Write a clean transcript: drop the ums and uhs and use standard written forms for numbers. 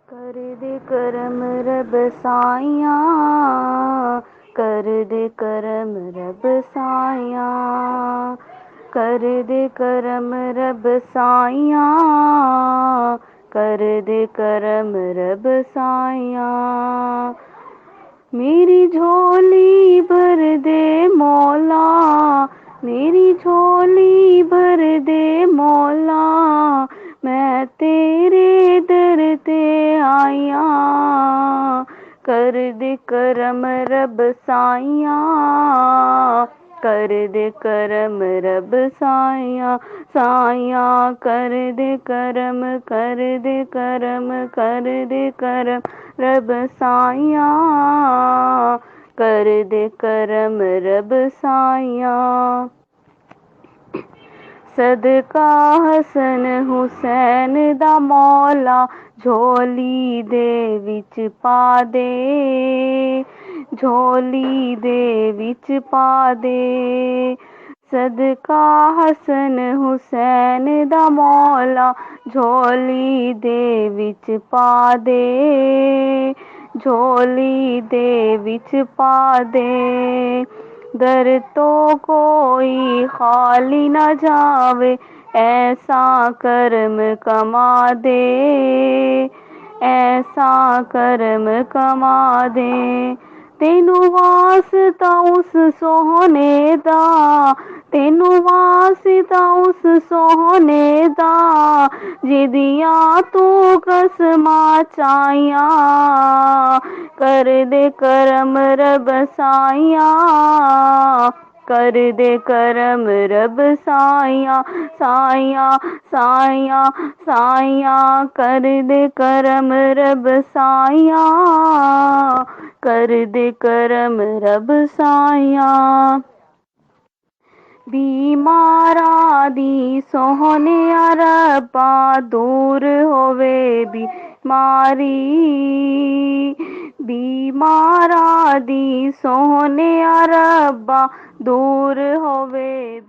कर दे करम रब साइया, कर दे करम रब साइया, कर दे करम रब साइया, कर दे करम रब साइया। मेरी झोली भर दे मौला, मेरी झोली भर दे मौला, मैं तेरे दर ते आया। कर दे करम रब साइया, कर दे करम रब साइया, साइया कर दे करम, कर दे करम, कर दे करम रब साइया, कर दे करम रब साइया। सदका हसन हुसैन दा मौला, झोली दे विच पा दे, झोली दे विच पा दे। सदका हसन हुसैन दा मौला, झोली दे विच पा दे, झोली दे विच पा दे। दर तो कोई खाली न जावे, ऐसा करम कमा दे, ऐसा करम कमा दे। तेनू वास्ता उस सोहने दा, तेनू वास्ता उस सोहने दा, जिदियां तू कसमां चाहिया। कर दे करम रब साइया, कर दे करम रब साइया, साइया साइया साइया कर दे करम रब साइया, कर दे करम रब साइया। बीमारा दी सोहने रब्बा, दूर होवे बीमारी, बीमारा दी सोहने रब्बा, दूर होवे